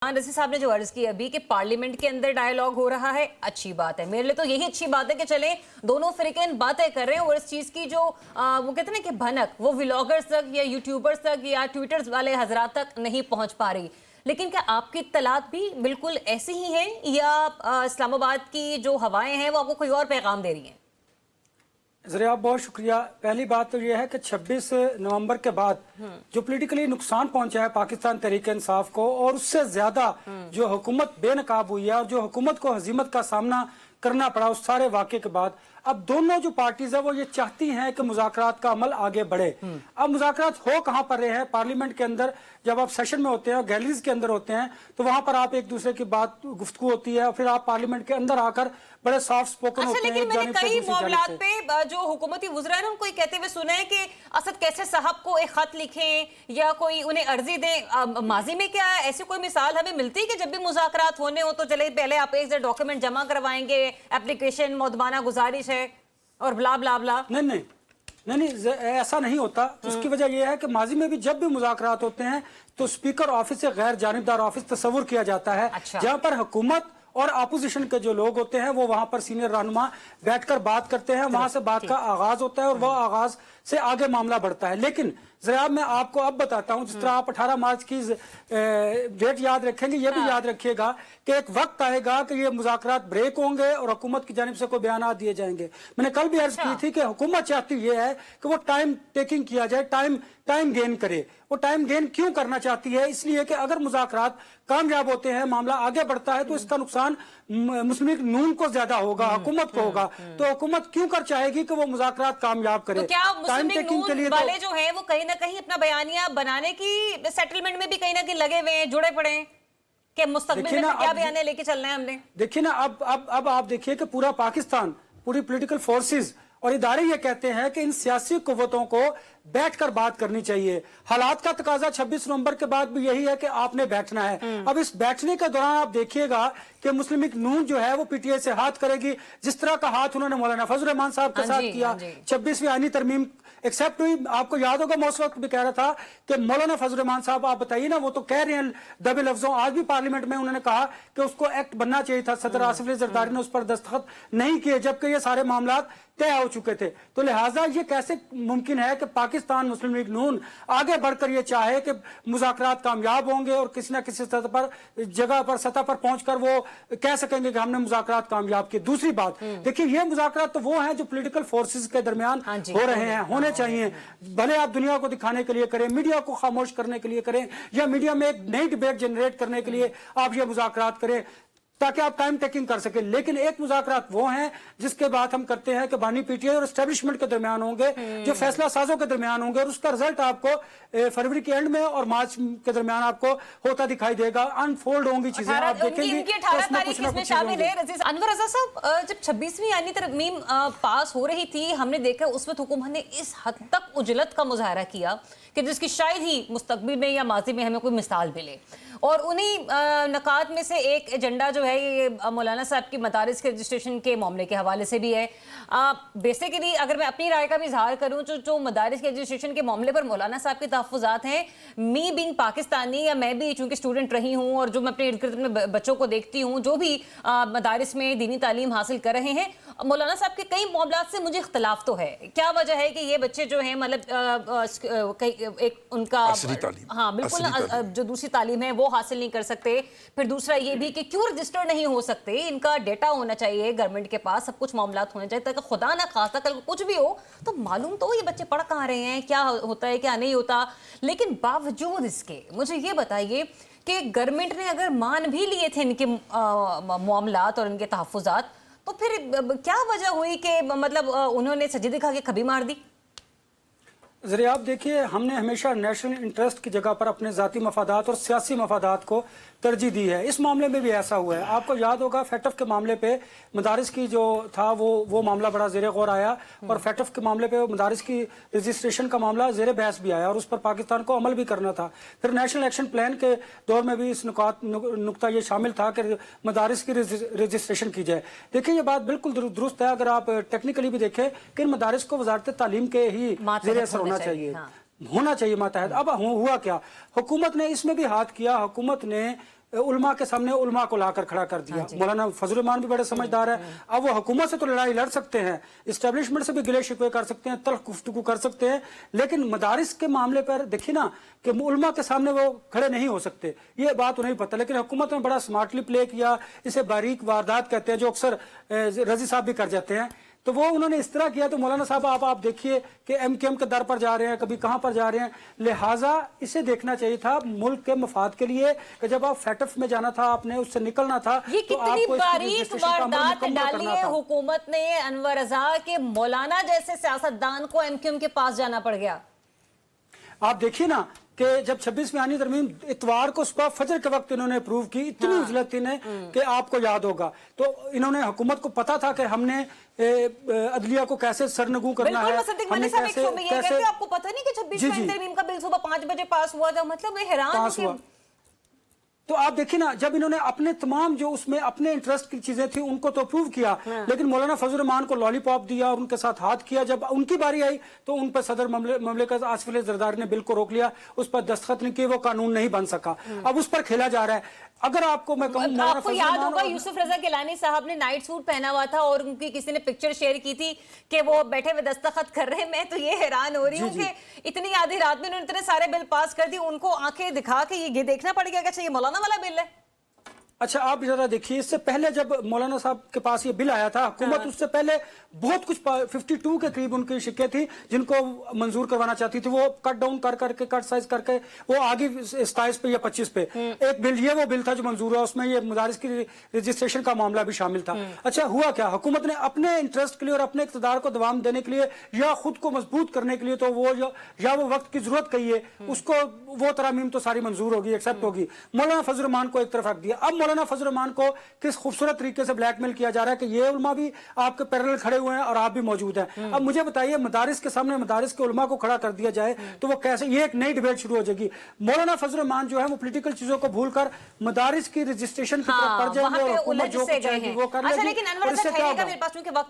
रज़ी साहब ने जो अर्ज की अभी कि पार्लियामेंट के अंदर डायलॉग हो रहा है, अच्छी बात है। मेरे लिए तो यही अच्छी बात है कि चले दोनों फ़रीक़ैन बातें कर रहे हैं और इस चीज़ की जो वो कहते हैं ना कि भनक वो व्लॉगर्स तक या यूट्यूबर्स तक या ट्विटर्स वाले हजरात तक नहीं पहुंच पा रही। लेकिन क्या आपकी इत्तलात भी बिल्कुल ऐसी ही हैं या इस्लामाबाद की जो हवाएं हैं वो आपको कोई और पैगाम दे रही हैं? ज़रिया बहुत शुक्रिया। पहली बात तो यह है कि 26 नवंबर के बाद जो पॉलिटिकली नुकसान पहुंचा है पाकिस्तान तहरीक-ए-इंसाफ को, और उससे ज्यादा जो हुकूमत बेनकाब हुई है और जो हुकूमत को हजीमत का सामना करना पड़ा उस सारे वाक़े के बाद, अब दोनों जो पार्टीज है वो ये चाहती हैं कि मुज़ाकरात का अमल आगे बढ़े। अब मुज़ाकरात हो कहाँ पर रहे हैं? पार्लियामेंट के अंदर जब आप सेशन में होते हैं, गैलरीज के अंदर होते हैं, तो वहां पर आप एक दूसरे की बात गुफ्तगू होती है, फिर आप पार्लियामेंट के अंदर आकर बड़े सॉफ्ट स्पोकन होते हैं। लेकिन मैंने कई मामलात पे जो हुकूमती वज़रा है उनको कहते हुए सुना है कि असद कैसर साहब को एक खत लिखें या कोई उन्हें अर्जी दें। माजी में क्या ऐसी कोई मिसाल हमें मिलती है कि जब भी मुज़ाकरात होने हो तो चले पहले आप एक डॉक्यूमेंट जमा करवाएंगे, एप्लीकेशन मौदबाना गुजारिश है और ब्ला ब्ला ब्ला? नहीं, ऐसा नहीं होता। उसकी वजह यह है कि माजी में भी जब भी मुज़ाकरात होते हैं तो स्पीकर ऑफिस से गैर जानिबदार ऑफिस तस्वुर किया जाता है। अच्छा। जहां पर हुकूमत और अपोजिशन के जो लोग होते हैं वो वहां पर सीनियर रहनुमा बैठकर बात करते हैं, वहां से बात का आगाज होता है और वह आगाज से आगे मामला बढ़ता है। लेकिन जरा मैं आपको अब बताता हूं, जिस तरह आप 18 मार्च की डेट याद रखेंगे, ये भी याद रखिएगा कि एक वक्त आएगा कि ये मुज़ाकरात ब्रेक होंगे और हुकूमत की जानिब से कोई बयान दिए जाएंगे। मैंने कल भी अर्ज की थी कि हुकूमत चाहती ये है कि वो टाइम टेकिंग किया जाए, टाइम गेन करे। वो टाइम गेन क्यों करना चाहती है? इसलिए कि अगर मुज़ाकरात कामयाब होते हैं, मामला आगे बढ़ता है, तो इसका नुकसान मुस्लिम लीग नून को ज्यादा होगा, हुकूमत को होगा। तो हुकूमत क्यों कर चाहेगी कि वो मुज़ाकरात कामयाब करे? तो क्या मुस्लिम लीग नून वाले जो है वो कहीं ना कहीं अपना बयानिया बनाने की सेटलमेंट में भी कहीं ना कहीं लगे हुए हैं, जुड़े पड़े हैं कि मुस्तकबिल में क्या बयानिया लेके चलना है हमने? देखिए ना, अब आप देखिए कि पूरा पाकिस्तान, पूरी पॉलिटिकल फोर्सेस और इदारे ये कहते हैं कि इन सियासी कुव्वतों को बैठकर बात करनी चाहिए। हालात का तकाजा 26 नवंबर के बाद भी यही है कि आपने बैठना है। अब इस बैठने के दौरान आप देखिएगा कि मुस्लिम लीग नून जो है वो पीटीआई से हाथ करेगी, जिस तरह का हाथ उन्होंने मौलाना फजल रहमान साहब के साथ किया। 26वीं आईनी तरमीम एक्सेप्ट हुई। आपको याद होगा मैं उस वक्त भी कह रहा था कि मौलाना फजल रहमान साहब आप बताइए ना, वो तो कह रहे हैं दबे लफ्जों, आज भी पार्लियामेंट में उन्होंने कहा कि उसको एक्ट बनना चाहिए था। सदर आसिफ अली जरदारी ने उस पर दस्तखत नहीं किए, जबकि ये सारे मामला तय हो चुके थे। तो लिहाजा ये कैसे मुमकिन है कि पाकिस्तान मुस्लिम लीग नून आगे बढ़कर ये चाहे कि मुज़ाकरात कामयाब होंगे और किसी न किसी सतह पर पहुंचकर वो कह सकेंगे कि हमने मुज़ाकरात कामयाब किए। दूसरी बात देखिए, ये मुज़ाकरात तो वो हैं जो पॉलिटिकल फोर्सेस के दरमियान हो रहे हैं, होने चाहिए। भले आप दुनिया को दिखाने के लिए करें, मीडिया को खामोश करने के लिए करें, या मीडिया में एक नई डिबेट जनरेट करने के लिए आप ये मुज़ाकरात करें ताकि आप टाइम टेकिंग कर सके। लेकिन एक मुज़ाकरात वो हैं जिसके बात हम करते हैं कि बानी पीटीआई और एस्टेब्लिशमेंट के दरमियान होंगे, जो फैसला साजों के दरमियान होंगे, और उसका रिजल्ट आपको फरवरी के एंड में और मार्च के दरमियान आपको होता दिखाई देगा। अनफोल्ड होंगी चीजें, आप देखेंगे। अनवर रज़ा साहब, जब 26वीं आईनी तरमीम पास हो रही थी, हमने देखा उस वक्त हुकूमत ने इस हद तक उजलत का मुजाहरा किया कि जिसकी शायद ही मुस्तकबिल में या माजी में हमें कोई मिसाल मिले। और उन्हीं नकात में से एक एजेंडा जो है ये मौलाना साहब की मदारिस के रजिस्ट्रेशन के मामले के हवाले से भी है। बेसिकली अगर मैं अपनी राय का भी इजहार करूं, जो मदारिस के रजिस्ट्रेशन के मामले पर मौलाना साहब के तहफ़्फ़ुज़ात हैं, मी बीइंग पाकिस्तानी, या मैं भी चूँकि स्टूडेंट रही हूँ और जो मैं अपने इर्द गिर्द में बच्चों को देखती हूँ जो भी मदारिस में दीनी तालीम हासिल कर रहे हैं, मौलाना साहब के कई मामलात से मुझे इख्तलाफ तो है। क्या वजह है कि ये बच्चे जो हैं मतलब एक उनका हाँ बिल्कुल जो दूसरी तालीम है वो हासिल नहीं कर सकते। फिर दूसरा ये भी कि क्यों रजिस्टर नहीं हो सकते, इनका डेटा होना चाहिए गवर्नमेंट के पास, सब कुछ मामलात होने चाहिए ताकि खुदा ना खास्ता कल कुछ भी हो तो मालूम तो ये बच्चे पढ़ कहाँ रहे हैं, क्या होता है क्या नहीं होता। लेकिन बावजूद इसके मुझे ये बताइए कि गवर्नमेंट ने अगर मान भी लिए थे इनके मामलात और इनके तहफ़्फ़ुज़ात, तो फिर क्या वजह हुई कि मतलब उन्होंने सजी दिखा के खबी मार दी? ज़रिया आप देखिए, हमने हमेशा नेशनल इंटरेस्ट की जगह पर अपने ज़ाती मफादात और सियासी मफादात को तरजीह दी है। इस मामले में भी ऐसा हुआ है। आपको याद होगा फैटफ के मामले पे मदारिस की जो था वो मामला बड़ा ज़ेर गौर आया, और फैटफ के मामले पे मदारिस की रजिस्ट्रेशन का मामला ज़ेर बहस भी आया और उस पर पाकिस्तान को अमल भी करना था। फिर नेशनल एक्शन प्लान के दौर में भी इस नुकता ये शामिल था कि मदारिस की रजिस्ट्रेशन की जाए। देखिए ये बात बिल्कुल दुरुस्त है। अगर आप टेक्निकली भी देखें कि इन मदारिस को वजारत तालीम के ही ज़ेर असर होना चाहिए, होना चाहिए मातहत। अब हुआ क्या, हुकूमत ने इसमें भी हाथ किया। हुकूमत ने उलमा के सामने उलमा को लाकर खड़ा कर दिया। मौलाना फजल रहमान भी बड़े समझदार है। अब वो हुकूमत से तो लड़ाई लड़ सकते हैं, इस्टेब्लिशमेंट से भी गिले शिकवे कर सकते हैं, तल्ख गुफ्तगू कर सकते हैं, लेकिन मदारिस के मामले पर देखिए ना कि उलमा के सामने वो खड़े नहीं हो सकते, ये बात उन्हें पता। लेकिन हुकूमत ने बड़ा स्मार्टली प्ले किया, इसे बारीक वारदात कहते हैं, जो अक्सर रजी साहब भी कर जाते हैं। तो वो उन्होंने इस तरह किया। तो मौलाना साहब आप देखिए कि एमकेएम के दर पर जा रहे हैं, कभी कहां पर जा रहे हैं। लिहाजा इसे देखना चाहिए था मुल्क के मफाद के लिए कि जब आप फैटफ में जाना था, आपने उससे निकलना था। ये तो कितनी आपको इसकी बारीक रजिस्ट्रेशन का अमल वारदात मुकम्मल डाली करना है था। हुकूमत ने अनवर रजा के मौलाना जैसे सियासतदान को एमक्यूएम के पास जाना पड़ गया। आप देखिए ना कि जब 26वीं आईनी तरमीम इतवार को सुबह फजर के वक्त इन्होंने अप्रूव की, इतनी उजलत थी ने कि आपको याद होगा। तो इन्होंने हुकूमत को पता था कि हमने अदलिया को कैसे सरनगू करना है, हमने कैसे। आपको पता नहीं कि 26वीं तरमीम का बिल सुबह 5 बजे पास हुआ था? मतलब मैं हैरान हूं। तो आप देखिए ना, जब इन्होंने अपने तमाम जो उसमें अपने इंटरेस्ट की चीजें थी उनको तो अप्रूव किया, लेकिन मौलाना फजल रहमान को लॉलीपॉप दिया और उनके साथ हाथ किया। जब उनकी बारी आई तो उन पर सदर ममलिकत आसिफ अली जरदारी ने बिल को रोक लिया, उस पर दस्तखत नहीं किए, वो कानून नहीं बन सका। अब उस पर खेला जा रहा है। अगर आपको मैं कहूं, आपको याद होगा यूसुफ रजा गिलानी साहब ने नाइट सूट पहना हुआ था और उनकी किसी ने पिक्चर शेयर की थी कि वो बैठे हुए दस्तखत कर रहे हैं। मैं तो ये हैरान हो रही हूँ कि इतनी आधी रात में उन्होंने इतने सारे बिल पास कर दिए, उनको आंखें दिखा के ये देखना पड़ गया कि अच्छा ये मौलाना वाला बिल है। अच्छा आप जरा देखिए, इससे पहले जब मौलाना साहब के पास ये बिल आया था, हुकूमत उससे पहले बहुत कुछ 52 के करीब उनकी शिक्के थी जिनको मंजूर करवाना चाहती थी। वो कट डाउन कर करके, कट साइज करके वो आगे 27 पे या 25 पे एक बिल, ये वो बिल था जो मंजूर हुआ, उसमें ये मदारिस की रजिस्ट्रेशन का मामला भी शामिल था। अच्छा हुआ क्या, हुकूमत ने अपने इंटरेस्ट के लिए और अपने इक़्तिदार को दवाम देने के लिए या खुद को मजबूत करने के लिए तो वो या वो वक्त की जरूरत कहिए उसको, वो तरामीम तो सारी मंजूर होगी, एक्सेप्ट होगी। मौलाना फजल रहमान को एक तरफ रख दिया। अब मौलाना फजल रहमान को किस खूबसूरत तरीके से ब्लैकमेल किया जा रहा है कि ये उलमा भी आपके पैरेलल खड़े हुए हैं और आप भी मौजूद हैं। अब मुझे बताइए, मदारिस के सामने मदारिस के उलमा को खड़ा कर दिया जाए तो वो कैसे, ये एक नई डिबेट शुरू हो जाएगी। मौलाना फजल रहमान जो है वो पॉलिटिकल चीजों को भूलकर मदारिस की रजिस्ट्रेशन की तरफ पड़ जाएंगे और हुकूमत जो कुछ चाहेगी वो कर लेगी। लेकिन अनवर साहब,